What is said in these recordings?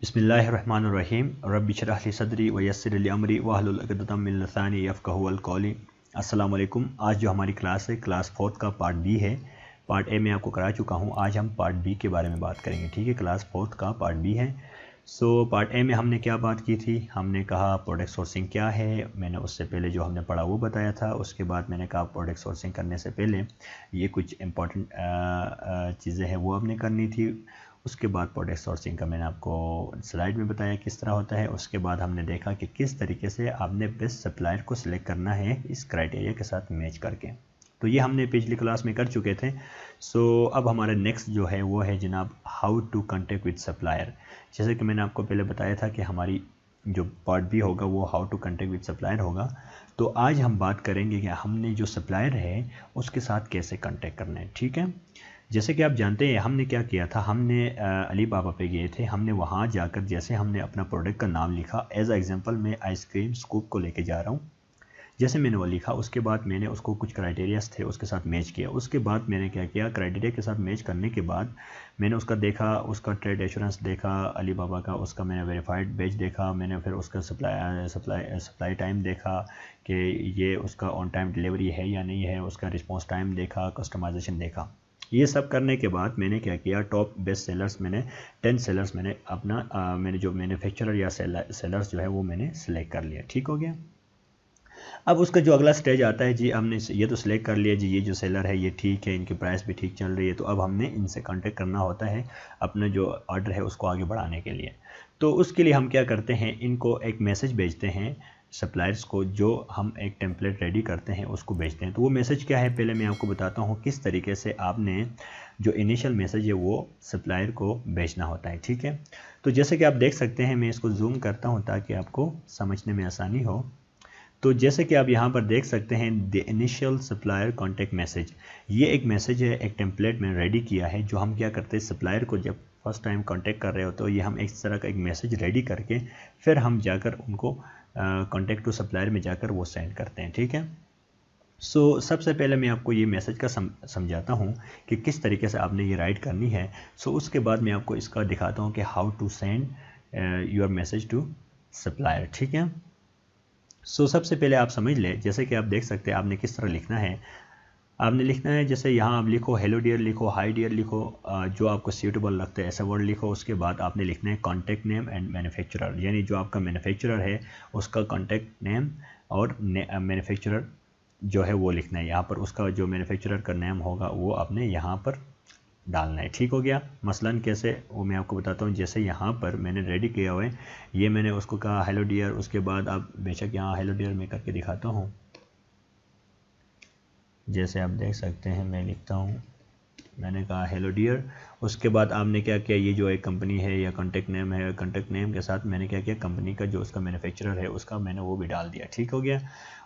बिस्मिल्लाहिर्रहमानिर्रहीम रब्बि इश्रह ली सदरी व यस्सिर ली अमरी वहलुल उक़दतम मिन लिसानी यफ़क़हू क़ौली। अस्सलामु अलैकुम। आज जो हमारी क्लास है क्लास 4 का पार्ट बी है। पार्ट ए में आपको करा चुका हूँ, आज हम पार्ट बी के बारे में बात करेंगे। ठीक है, क्लास 4 का पार्ट बी है। पार्ट ए में हमने क्या बात की थी, हमने कहा प्रोडक्ट सोर्सिंग क्या है, मैंने उससे पहले जो हमने पढ़ा वो बताया था। उसके बाद मैंने कहा प्रोडक्ट सोर्सिंग करने से पहले ये कुछ इम्पॉर्टेंट चीज़ें हैं वो हमने करनी थी। उसके बाद प्रोडक्ट सोर्सिंग का मैंने आपको स्लाइड में बताया किस तरह होता है। उसके बाद हमने देखा कि किस तरीके से आपने बेस्ट सप्लायर को सिलेक्ट करना है इस क्राइटेरिया के साथ मैच करके। तो ये हमने पिछली क्लास में कर चुके थे। अब हमारा नेक्स्ट जो है वो है जनाब how to contact with supplier. जैसे कि मैंने आपको पहले बताया था कि हमारी जो पार्ट बी होगा वो how to contact with supplier होगा। तो आज हम बात करेंगे कि हमने जो सप्लायर है उसके साथ कैसे कॉन्टेक्ट करना है। ठीक है, जैसे कि आप जानते हैं हमने क्या किया था, हमने अली बाबा पे गए थे। हमने वहाँ जाकर जैसे हमने अपना प्रोडक्ट का नाम लिखा, एज एग्जांपल मैं आइसक्रीम स्कूप को लेके जा रहा हूँ, जैसे मैंने वो लिखा उसके बाद मैंने उसको कुछ क्राइटेरियाज थे उसके साथ मैच किया। उसके बाद मैंने क्या किया, क्राइटेरिया के साथ मैच करने के बाद मैंने उसका देखा, उसका ट्रेड एश्योरेंस देखा अली बाबा का, उसका मैंने वेरीफाइड बैच देखा, मैंने फिर उसका सप्लाई टाइम देखा कि ये उसका ऑन टाइम डिलीवरी है या नहीं है, उसका रिस्पॉन्स टाइम देखा, कस्टमाइजेशन देखा। ये सब करने के बाद मैंने क्या किया, टॉप बेस्ट सेलर्स मैंने 10 सेलर्स मैंने अपना मैंने जो मैन्युफैक्चरर या सेलर्स जो है वो मैंने सेलेक्ट कर लिया। ठीक हो गया। अब उसका जो अगला स्टेज आता है, जी हमने ये तो सिलेक्ट कर लिया, जी ये जो सेलर है ये ठीक है, इनकी प्राइस भी ठीक चल रही है, तो अब हमने इनसे कांटेक्ट करना होता है अपना जो ऑर्डर है उसको आगे बढ़ाने के लिए। तो उसके लिए हम क्या करते हैं, इनको एक मैसेज भेजते हैं सप्लायर्स को, जो हम एक टेम्पलेट रेडी करते हैं उसको भेजते हैं। तो वो मैसेज क्या है पहले मैं आपको बताता हूँ किस तरीके से आपने जो इनिशियल मैसेज है वो सप्लायर को भेजना होता है। ठीक है, तो जैसे कि आप देख सकते हैं, मैं इसको जूम करता हूँ ताकि आपको समझने में आसानी हो। तो जैसे कि आप यहाँ पर देख सकते हैं the initial supplier contact message, ये एक मैसेज है, एक टेम्पलेट में रेडी किया है जो हम क्या करते हैं सप्लायर को जब फर्स्ट टाइम कांटेक्ट कर रहे हो तो ये हम इस तरह का एक मैसेज रेडी करके फिर हम जाकर उनको कांटेक्ट टू सप्लायर में जाकर वो सेंड करते हैं। ठीक है, सबसे पहले मैं आपको ये मैसेज का समझाता हूँ कि किस तरीके से आपने ये राइट करनी है। उसके बाद मैं आपको इसका दिखाता हूँ कि how to send your message to supplier. ठीक है, सबसे पहले आप समझ लें, जैसे कि आप देख सकते हैं आपने किस तरह लिखना है। आपने लिखना है जैसे यहाँ आप लिखो हेलो डियर लिखो, हाय डियर लिखो, जो आपको सूटेबल लगता है ऐसा वर्ड लिखो। उसके बाद आपने लिखना है कॉन्टैक्ट नेम एंड मैन्युफैक्चरर, यानी जो आपका मैन्युफैक्चरर है उसका कॉन्टैक्ट नेम और मैन्युफैक्चरर जो है वो लिखना है। यहाँ पर उसका जो मैन्युफैक्चरर का नेम होगा वो आपने यहाँ पर डालना है। ठीक हो गया। मसलन कैसे वो मैं आपको बताता हूँ। जैसे यहाँ पर मैंने रेडी किया हुआ है, ये मैंने उसको कहा हेलो डियर, उसके बाद आप बेशक यहाँ हेलो डियर मैं करके दिखाता हूँ। जैसे आप देख सकते हैं मैं लिखता हूँ, मैंने कहा हेलो डियर। उसके बाद आपने क्या किया, ये जो एक कंपनी है या कॉन्टैक्ट नेम है, कॉन्टैक्ट नेम के साथ मैंने क्या किया, कंपनी का जो उसका मैन्युफैक्चरर है उसका मैंने वो भी डाल दिया। ठीक हो गया।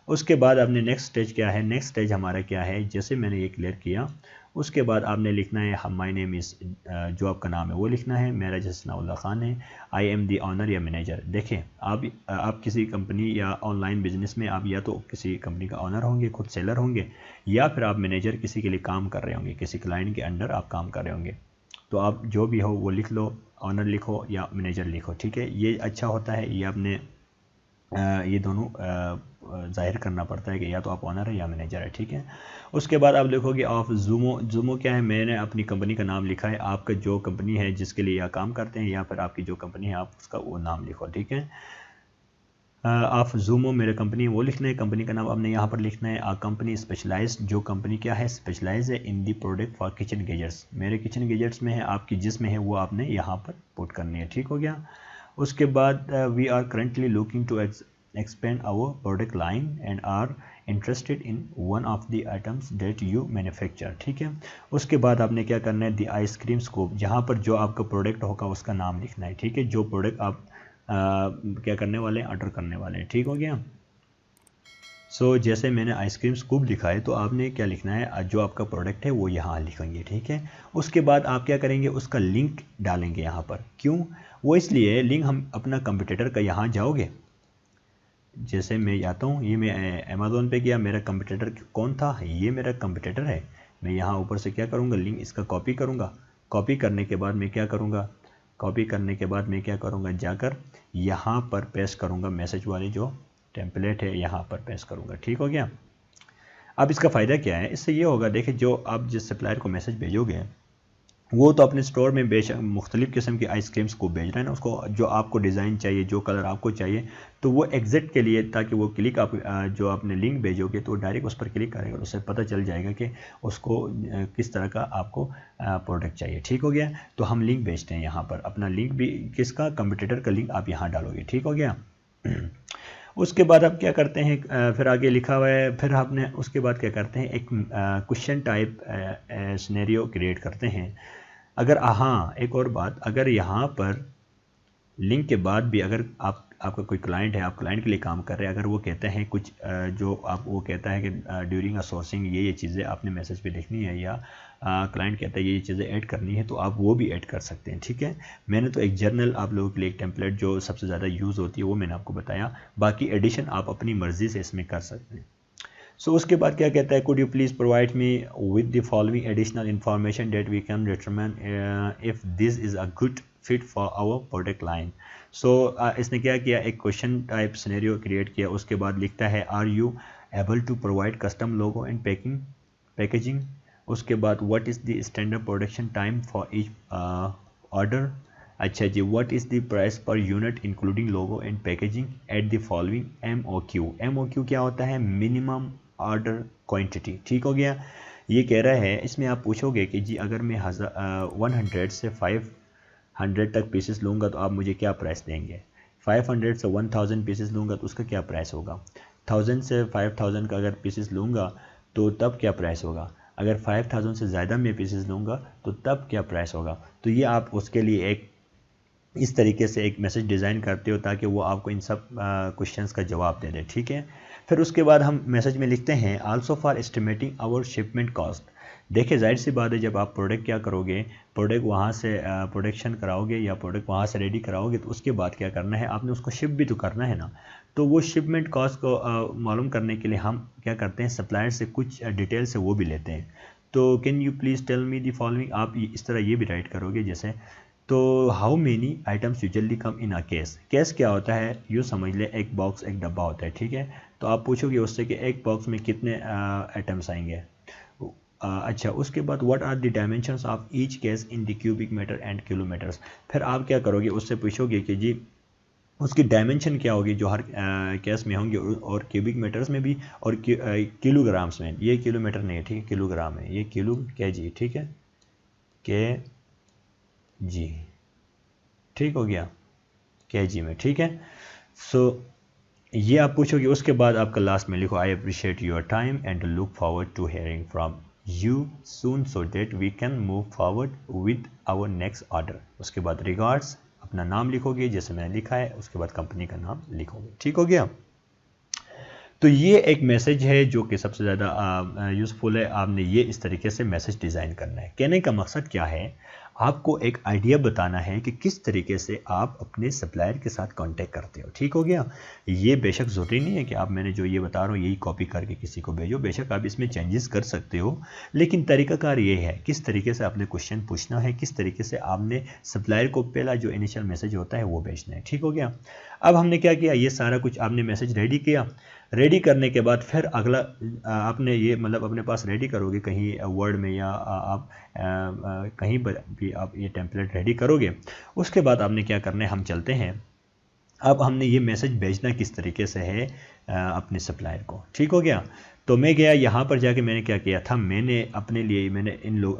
उसके बाद आपने नेक्स्ट स्टेज क्या है, नेक्स्ट स्टेज हमारा क्या है, जैसे मैंने ये क्लियर किया उसके बाद आपने लिखना है माय नेम इज़, जो आपका नाम है वो लिखना है। मेरा जैसे सनाउल्लाह खान है, आई एम दी ऑनर या मैनेजर। देखें आप किसी कंपनी या ऑनलाइन बिजनेस में आप या तो किसी कंपनी का ऑनर होंगे, खुद सेलर होंगे, या फिर आप मैनेजर किसी के लिए काम कर रहे होंगे, किसी क्लाइंट के अंडर आप काम कर रहे होंगे। तो आप जो भी हो वो लिख लो, ऑनर लिखो या मैनेजर लिखो। ठीक है, ये अच्छा होता है, ये आपने ये दोनों जाहिर करना पड़ता है कि या तो आप ऑनर है या मैनेजर है। ठीक है, उसके बाद आप लिखोगे ऑफ जूमो क्या है, मैंने अपनी कंपनी का नाम लिखा है, आपका जो कंपनी है जिसके लिए आप काम करते हैं या फिर आपकी जो कंपनी है आप उसका वो नाम लिखो। ठीक है, ऑफ जूमो मेरे कंपनी है वो लिखना है, कंपनी का नाम आपने यहाँ पर लिखना है। कंपनी स्पेशलाइज, जो कंपनी क्या है स्पेशलाइज है in the product for kitchen gadgets, मेरे किचन गैजेट्स में है, आपकी जिसमें है वो आपने यहाँ पर पुट करनी है। ठीक हो गया। उसके बाद we are currently looking to expand our product line and are interested in one of the items that you manufacture। ठीक है, उसके बाद आपने क्या करना है, द आइसक्रीम स्कूप, जहाँ पर जो आपका प्रोडक्ट होगा उसका नाम लिखना है। ठीक है, जो प्रोडक्ट आप क्या करने वाले हैं, ऑर्डर करने वाले हैं। ठीक हो गया। जैसे मैंने आइसक्रीम स्कूप लिखा है तो आपने क्या लिखना है, जो आपका प्रोडक्ट है वो यहाँ लिखेंगे। ठीक है, उसके बाद आप क्या करेंगे, उसका लिंक डालेंगे यहाँ पर। क्यों, वो इसलिए लिंक हम अपना कंपटीटर का यहाँ जाओगे, जैसे मैं आता हूँ, ये मैं अमेज़ोन पे गया, मेरा कंपटीटर कौन था, ये मेरा कंपटीटर है। मैं यहाँ ऊपर से क्या करूँगा, लिंक इसका कॉपी करूँगा। कॉपी करने के बाद मैं क्या करूँगा, कॉपी करने के बाद मैं क्या करूँगा, जाकर यहाँ पर पेस्ट करूँगा, मैसेज वाली जो टेम्पलेट है यहाँ पर पेस्ट करूँगा। ठीक हो गया। अब इसका फ़ायदा क्या है, इससे ये होगा, देखिए जो आप जिस सप्लायर को मैसेज भेजोगे वो तो अपने स्टोर में बेशक मुख्तलिफ़ किस्म की आइसक्रीम्स को भेज रहा है ना, उसको जो आपको डिज़ाइन चाहिए, जो कलर आपको चाहिए, तो वो एग्जैक्ट के लिए, ताकि वो क्लिक आप जो आपने लिंक भेजोगे तो डायरेक्ट उस पर क्लिक करेगा, उससे पता चल जाएगा कि उसको किस तरह का आपको प्रोडक्ट चाहिए। ठीक हो गया। तो हम लिंक भेजते हैं यहाँ पर, अपना लिंक भी किसका, कंपटीटर का लिंक आप यहाँ डालोगे। ठीक हो गया। उसके बाद आप क्या करते हैं, फिर आगे लिखा हुआ है, फिर आपने उसके बाद क्या करते हैं, एक क्वेश्चन टाइप सिनेरियो क्रिएट करते हैं। अगर हाँ, एक और बात, अगर यहाँ पर लिंक के बाद भी अगर आपका कोई क्लाइंट है, आप क्लाइंट के लिए काम कर रहे हैं, अगर वो कहते हैं कुछ जो आप वो कहता है कि ड्यूरिंग अ सोर्सिंग ये चीज़ें आपने मैसेज पे लिखनी है, या क्लाइंट कहता है ये चीज़ें ऐड करनी है, तो आप वो भी ऐड कर सकते हैं। ठीक है। मैंने तो एक जर्नल आप लोगों के लिए, एक टेम्पलेट जो सबसे ज़्यादा यूज़ होती है वो मैंने आपको बताया, बाकी एडिशन आप अपनी मर्ज़ी से इसमें कर सकते हैं। सो उसके बाद क्या कहता है, could you please provide me with the following additional information that we can determine if this is a good fit for our product line. So इसने क्या किया, एक क्वेश्चन टाइप सिनेरियो क्रिएट किया। उसके बाद लिखता है, are you able to provide custom logo and packaging. उसके बाद what is the standard production time for each order. अच्छा जी, what is the price per unit including logo and packaging at the following MOQ। MOQ क्या होता है, minimum order quantity. ठीक हो गया। ये कह रहा है, इसमें आप पूछोगे कि जी अगर मैं 100 से 500 तक पीसेस लूँगा तो आप मुझे क्या प्राइस देंगे। 500 से 1000 पीसेस लूँगा तो उसका क्या प्राइस होगा। 1000 से 5000 का अगर पीसेस लूँगा तो तब क्या प्राइस होगा। अगर 5000 से ज़्यादा मैं पीसेस लूँगा तो तब क्या प्राइस होगा। तो ये आप उसके लिए एक इस तरीके से एक मैसेज डिज़ाइन करते हो ताकि वो आपको इन सब क्वेश्चंस का जवाब दे दे। ठीक है। फिर उसके बाद हम मैसेज में लिखते हैं, also for estimating our shipment cost. देखिए जाहिर सी बात है, जब आप प्रोडक्ट क्या करोगे, प्रोडक्ट वहाँ से प्रोडक्शन कराओगे या प्रोडक्ट वहाँ से रेडी कराओगे, तो उसके बाद क्या करना है, आपने उसको शिप भी तो करना है ना। तो वो शिपमेंट कॉस्ट को मालूम करने के लिए हम क्या करते हैं, सप्लायर से कुछ डिटेल से वो भी लेते हैं। तो can you please tell me the following, आप इस तरह ये भी राइट करोगे जैसे, तो how many items usually come in a case. Case क्या होता है, यूँ समझ ले, एक बॉक्स एक डब्बा होता है। ठीक है। तो आप पूछोगे उससे कि एक बॉक्स में कितने आइटम्स आएंगे। अच्छा, उसके बाद what are the dimensions of each case in the cubic meter and kilometers. फिर आप क्या करोगे, उससे पूछोगे कि जी उसकी डायमेंशन क्या होगी जो हर केस में होंगे, और क्यूबिक मीटर्स में भी और किलोग्राम्स में। ये किलोमीटर नहीं है, ठीक है, किलोग्राम है, ये किलो kg। ठीक है, kg। ठीक हो गया, kg में। ठीक है। सो ये आप पूछोगे। उसके बाद आपका लास्ट में लिखो, I appreciate your time and look forward to hearing from you soon so that we can move forward with our next order. उसके बाद रिगार्ड्स, अपना नाम लिखोगे जैसे मैंने लिखा है, उसके बाद कंपनी का नाम लिखोगे। ठीक हो गया। तो ये एक मैसेज है जो कि सबसे ज़्यादा यूज़फुल है। आपने ये इस तरीके से मैसेज डिज़ाइन करना है। कहने का मकसद क्या है, आपको एक आइडिया बताना है कि किस तरीके से आप अपने सप्लायर के साथ कांटेक्ट करते हो। ठीक हो गया। ये बेशक ज़रूरी नहीं है कि आप, मैंने जो ये बता रहा हूँ यही कॉपी करके किसी को भेजो, बेशक आप इसमें चेंजेस कर सकते हो, लेकिन तरीकाकार ये है किस तरीके से आपने क्वेश्चन पूछना है, किस तरीके से आपने सप्लायर को पहला जो इनिशियल मैसेज होता है वो भेजना है। ठीक हो गया। अब हमने क्या किया, ये सारा कुछ आपने मैसेज रेडी किया। रेडी करने के बाद फिर अगला आपने ये मतलब अपने पास रेडी करोगे कहीं वर्ड में, या आप कहीं पर भी आप ये टेम्पलेट रेडी करोगे। उसके बाद आपने क्या करना है, हम चलते हैं। अब हमने ये मैसेज भेजना किस तरीके से है अपने सप्लायर को। ठीक हो गया। तो मैं गया यहाँ पर जाके, मैंने क्या किया था, मैंने अपने लिए, मैंने इन लोग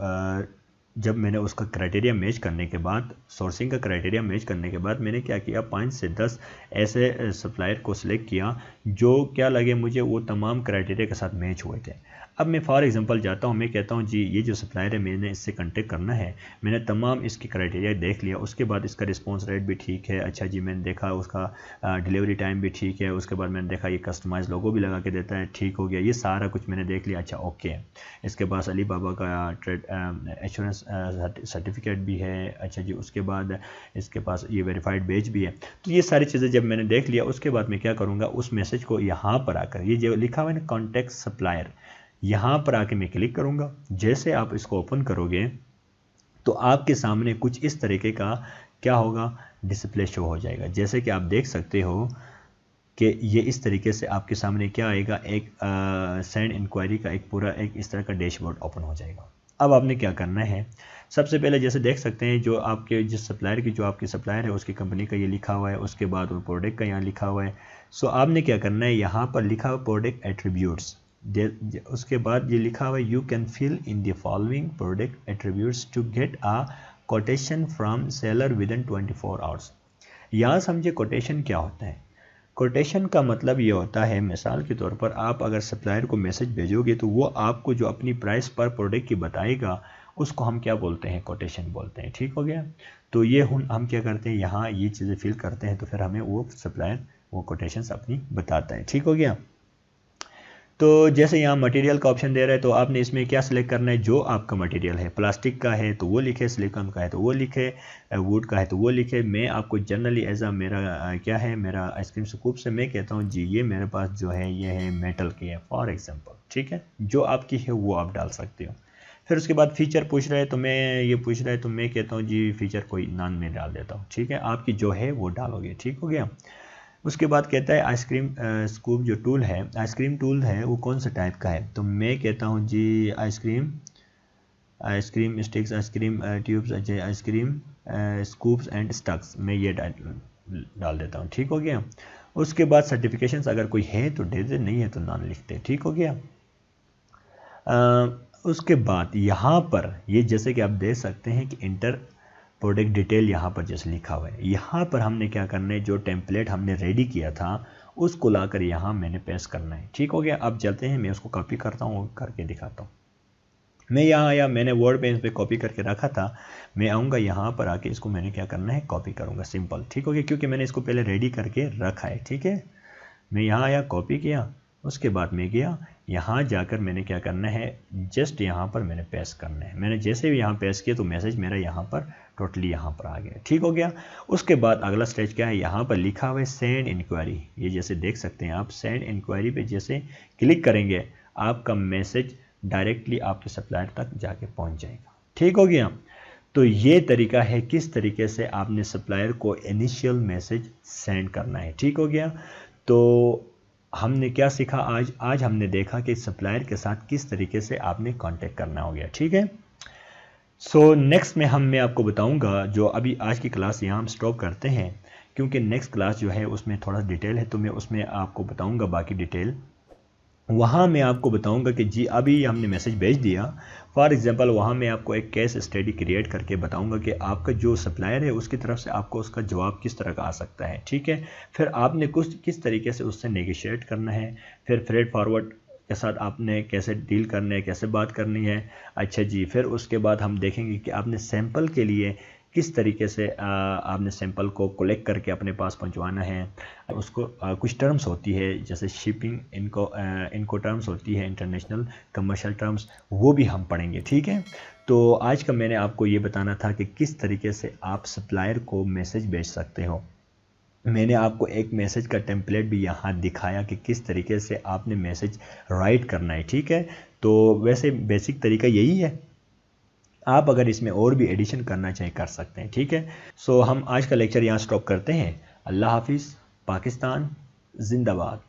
जब मैंने उसका क्राइटेरिया मैच करने के बाद, सोर्सिंग का क्राइटेरिया मैच करने के बाद, मैंने क्या किया, 5 से 10 ऐसे सप्लायर को सिलेक्ट किया जो क्या लगे मुझे वो तमाम क्राइटेरिया के साथ मैच हुए थे। अब मैं फॉर एग्जांपल जाता हूँ, मैं कहता हूँ जी ये जो सप्लायर है मैंने इससे कांटेक्ट करना है, मैंने तमाम इसकी क्राइटेरिया देख लिया, उसके बाद इसका रिस्पॉन्स रेट भी ठीक है, अच्छा जी मैंने देखा उसका डिलीवरी टाइम भी ठीक है, उसके बाद मैंने देखा ये कस्टमाइज लोगो भी लगा के देता है, ठीक हो गया, ये सारा कुछ मैंने देख लिया, अच्छा ओके। इसके पास अली बाबा का ट्रेड एश्योरेंस सर्टिफिकेट भी है, अच्छा जी, उसके बाद इसके पास ये वेरीफाइड बेच भी है। तो ये सारी चीज़ें जब मैंने देख लिया, उसके बाद मैं क्या करूँगा, उस मैसेज को यहाँ पर आकर, ये जो लिखा हुआ है ना कॉन्टैक्ट सप्लायर, यहाँ पर आके मैं क्लिक करूँगा। जैसे आप इसको ओपन करोगे तो आपके सामने कुछ इस तरीके का क्या होगा, डिस्प्ले शो हो जाएगा। जैसे कि आप देख सकते हो कि ये इस तरीके से आपके सामने क्या आएगा, एक सेंड इंक्वायरी का एक पूरा एक इस तरह का डैशबोर्ड ओपन हो जाएगा। अब आपने क्या करना है, सबसे पहले जैसे देख सकते हैं जो आपके जिस सप्लायर की जो आपकी सप्लायर है उसकी कंपनी का ये लिखा हुआ है, उसके बाद वो प्रोडक्ट का यहाँ लिखा हुआ है। सो आपने क्या करना है, यहाँ पर लिखा हुआ प्रोडक्ट एट्रीब्यूट्स, उसके बाद ये लिखा हुआ है you can fill in the following product attributes to get a quotation from seller within 24 hours. यहाँ समझे कोटेशन क्या होता है। कोटेशन का मतलब ये होता है, मिसाल के तौर पर आप अगर सप्लायर को मैसेज भेजोगे तो वो आपको जो अपनी प्राइस पर प्रोडक्ट की बताएगा उसको हम क्या बोलते हैं, कोटेशन बोलते हैं। ठीक हो गया। तो ये हम क्या करते हैं, यहाँ ये चीज़ें फिल करते हैं तो फिर हमें वो सप्लायर वो कोटेशंस अपनी बताता है। ठीक हो गया। तो जैसे यहाँ मटेरियल का ऑप्शन दे रहा है तो आपने इसमें क्या सिलेक्ट करना है, जो आपका मटेरियल है, प्लास्टिक का है तो वो लिखे, सिलिकॉन का है तो वो लिखे, वुड का है तो वो लिखे। मैं आपको जनरली एज आ मेरा क्या है, मेरा आइसक्रीम स्कूप से मैं कहता हूँ जी ये मेरे पास जो है ये है मेटल की है फॉर एग्जांपल। ठीक है, जो आपकी है वो आप डाल सकते हो। फिर उसके बाद फीचर पूछ रहा है तो मैं ये पूछ रहा है तो मैं कहता हूँ जी फीचर कोई नाम में डाल देता हूँ। ठीक है, आपकी जो है वो डालोगे। ठीक हो गया। उसके बाद कहता है आइसक्रीम स्कूप जो टूल है, आइसक्रीम टूल है वो कौन सा टाइप का है, तो मैं कहता हूँ जी ice cream sticks, ice cream tubes, ice cream scoops and stacks, मैं ये डाल देता हूँ। ठीक हो गया। उसके बाद सर्टिफिकेशंस अगर कोई है तो दे दे, नहीं है तो नाम लिखते। ठीक हो गया। उसके बाद यहाँ पर ये जैसे कि आप देख सकते हैं कि इंटर प्रोडक्ट डिटेल यहाँ पर जैसे लिखा हुआ है, यहाँ पर हमने क्या करना है, जो टेम्पलेट हमने रेडी किया था उसको लाकर यहाँ मैंने पेस्ट करना है। ठीक हो गया। अब चलते हैं, मैं उसको कॉपी करता हूँ और करके दिखाता हूँ। मैं यहाँ आया, मैंने वर्ड पे इस पर कॉपी करके रखा था, मैं आऊँगा यहाँ पर आके इसको मैंने क्या करना है, कॉपी करूँगा, सिंपल। ठीक हो गया, क्योंकि मैंने इसको पहले रेडी करके रखा है। ठीक है, मैं यहाँ आया, कॉपी किया, उसके बाद मैं गया यहाँ जाकर मैंने क्या करना है, जस्ट यहाँ पर मैंने पेस्ट करना है। मैंने जैसे भी यहाँ पेस्ट किया तो मैसेज मेरा यहाँ पर टोटली यहाँ पर आ गया। ठीक हो गया। उसके बाद अगला स्टेज क्या है, यहाँ पर लिखा हुआ है सेंड इंक्वायरी। ये जैसे देख सकते हैं आप, सेंड इंक्वायरी पे जैसे क्लिक करेंगे आपका मैसेज डायरेक्टली आपके सप्लायर तक जाके पहुँच जाएगा। ठीक हो गया। तो ये तरीका है किस तरीके से आपने सप्लायर को इनिशियल मैसेज सेंड करना है। ठीक हो गया। तो हमने क्या सीखा आज हमने देखा कि सप्लायर के साथ किस तरीके से आपने कांटेक्ट करना हो गया। ठीक है। सो नेक्स्ट में मैं आपको बताऊंगा, जो अभी आज की क्लास यहाँ हम स्टॉप करते हैं क्योंकि नेक्स्ट क्लास जो है उसमें थोड़ा डिटेल है, तो मैं उसमें आपको बताऊंगा बाकी डिटेल। वहाँ मैं आपको बताऊंगा कि जी अभी हमने मैसेज भेज दिया, फॉर एग्जांपल वहाँ मैं आपको एक केस स्टडी क्रिएट करके बताऊंगा कि आपका जो सप्लायर है उसकी तरफ से आपको उसका जवाब किस तरह का आ सकता है। ठीक है, फिर आपने किस तरीके से उससे नेगोशिएट करना है, फिर फ्रेड फॉरवर्ड के साथ आपने कैसे डील करना है, कैसे बात करनी है। अच्छा जी, फिर उसके बाद हम देखेंगे कि आपने सैंपल के लिए किस तरीके से आपने सैंपल को कलेक्ट करके अपने पास पहुंचवाना है। उसको कुछ टर्म्स होती है जैसे शिपिंग, इनको टर्म्स होती है इंटरनेशनल कमर्शियल टर्म्स, वो भी हम पढ़ेंगे। ठीक है। तो आज का मैंने आपको ये बताना था कि किस तरीके से आप सप्लायर को मैसेज भेज सकते हो। मैंने आपको एक मैसेज का टेम्पलेट भी यहाँ दिखाया कि किस तरीके से आपने मैसेज राइट करना है। ठीक है। तो वैसे बेसिक तरीका यही है, आप अगर इसमें और भी एडिशन करना चाहें कर सकते हैं। ठीक है। सो हम आज का लेक्चर यहाँ स्टॉप करते हैं। अल्लाह हाफिज़, पाकिस्तान जिंदाबाद।